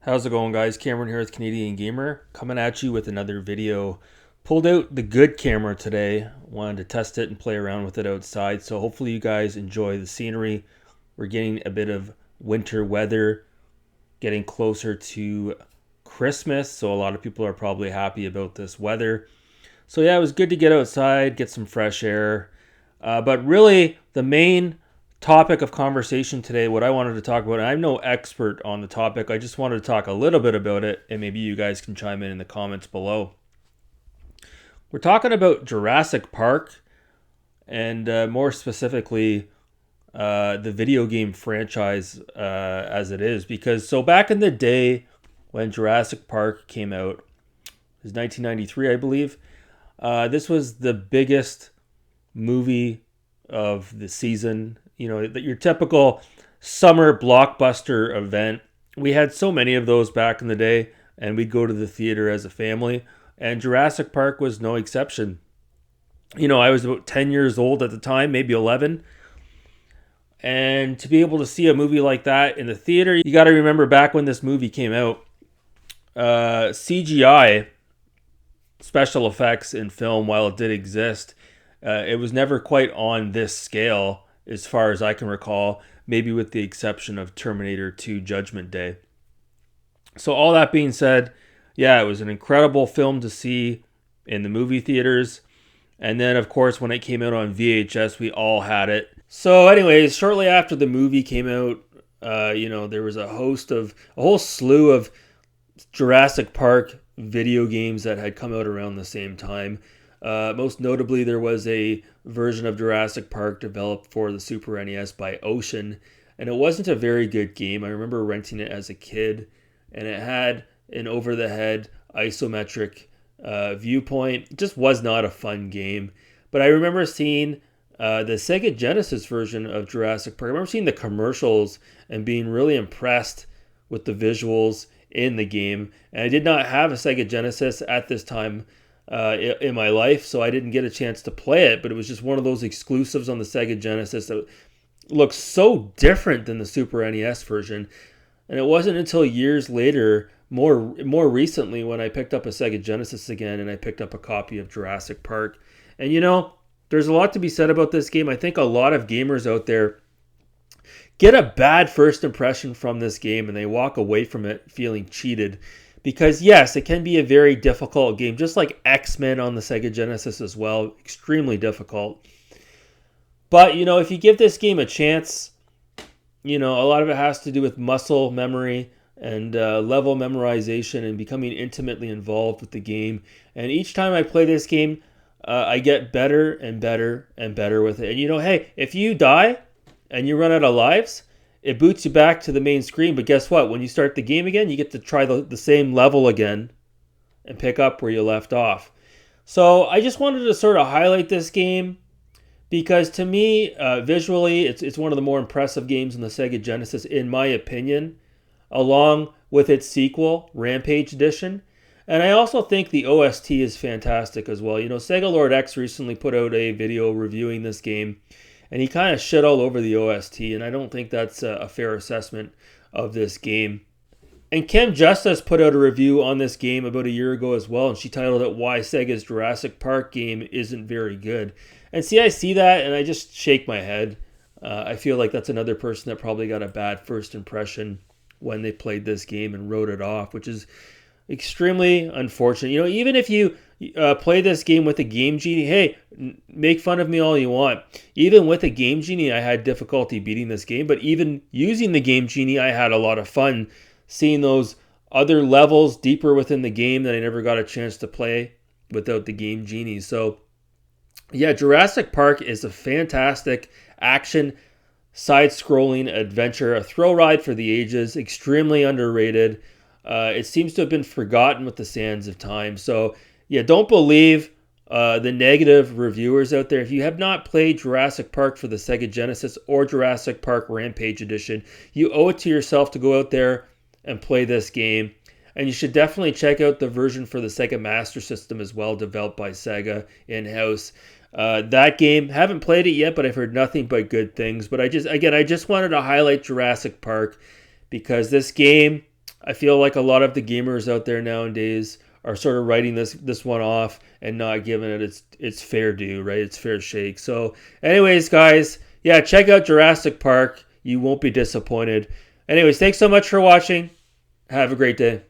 How's it going, guys? Cameron here with Canadian Gamer, coming at you with another video. Pulled out the good camera today. Wanted to test it and play around with it outside. So hopefully you guys enjoy the scenery. We're getting a bit of winter weather, getting closer to Christmas. So a lot of people are probably happy about this weather. So yeah, it was good to get outside, get some fresh air. But really, the main topic of conversation today, what I wanted to talk about, and I'm no expert on the topic, I just wanted to talk a little bit about it, and maybe you guys can chime in the comments below. We're talking about Jurassic Park, and more specifically, the video game franchise as it is. Because so back in the day when Jurassic Park came out, it was 1993, I believe. This was the biggest movie of the season. You know, your typical summer blockbuster event. We had so many of those back in the day, and we'd go to the theater as a family, and Jurassic Park was no exception. You know, I was about 10 years old at the time, maybe 11. And to be able to see a movie like that in the theater, you got to remember back when this movie came out, CGI, special effects in film, while it did exist, it was never quite on this scale as far as I can recall, maybe with the exception of Terminator 2 Judgment Day. So all that being said, yeah, it was an incredible film to see in the movie theaters. And then, of course, when it came out on VHS, we all had it. So anyways, shortly after the movie came out, there was a whole slew of Jurassic Park video games that had come out around the same time. Most notably, there was a version of Jurassic Park developed for the Super NES by Ocean, and it wasn't a very good game. I remember renting it as a kid, and it had an over-the-head isometric viewpoint. It just was not a fun game. But I remember seeing the Sega Genesis version of Jurassic Park. I remember seeing the commercials and being really impressed with the visuals in the game. And I did not have a Sega Genesis at this time in my life, so I didn't get a chance to play it, but it was just one of those exclusives on the Sega Genesis that looks so different than the Super NES version. And it wasn't until years later, more recently, when I picked up a Sega Genesis again and I picked up a copy of Jurassic Park. And there's a lot to be said about this game. I think a lot of gamers out there get a bad first impression from this game and they walk away from it feeling cheated. Because yes, it can be a very difficult game, just like X-Men on the Sega Genesis as well, extremely difficult. But, if you give this game a chance, a lot of it has to do with muscle memory and level memorization and becoming intimately involved with the game. And each time I play this game, I get better and better and better with it. And hey, if you die and you run out of lives, it boots you back to the main screen. But guess what? When you start the game again, you get to try the same level again and pick up where you left off. So I just wanted to sort of highlight this game because to me, visually, it's one of the more impressive games in the Sega Genesis, in my opinion, along with its sequel, Rampage Edition. And I also think the OST is fantastic as well. Sega Lord X recently put out a video reviewing this game, and he kind of shit all over the OST, and I don't think that's a fair assessment of this game. And Kim Justice put out a review on this game about a year ago as well, and she titled it Why Sega's Jurassic Park Game Isn't Very Good. And I see that, and I just shake my head. I feel like that's another person that probably got a bad first impression when they played this game and wrote it off, which is extremely unfortunate. Even if you play this game with a Game Genie, hey, make fun of me all you want. Even with a Game Genie, I had difficulty beating this game. But even using the Game Genie, I had a lot of fun seeing those other levels deeper within the game that I never got a chance to play without the Game Genie. So, yeah, Jurassic Park is a fantastic action, side-scrolling adventure, a thrill ride for the ages, extremely underrated. It seems to have been forgotten with the sands of time. So, yeah, don't believe the negative reviewers out there. If you have not played Jurassic Park for the Sega Genesis or Jurassic Park Rampage Edition, you owe it to yourself to go out there and play this game. And you should definitely check out the version for the Sega Master System as well, developed by Sega in-house. That game, haven't played it yet, but I've heard nothing but good things. But I just wanted to highlight Jurassic Park because this game I feel like a lot of the gamers out there nowadays are sort of writing this one off and not giving it its fair due, right? Its fair shake. So, anyways, guys, yeah, check out Jurassic Park. You won't be disappointed. Anyways, thanks so much for watching. Have a great day.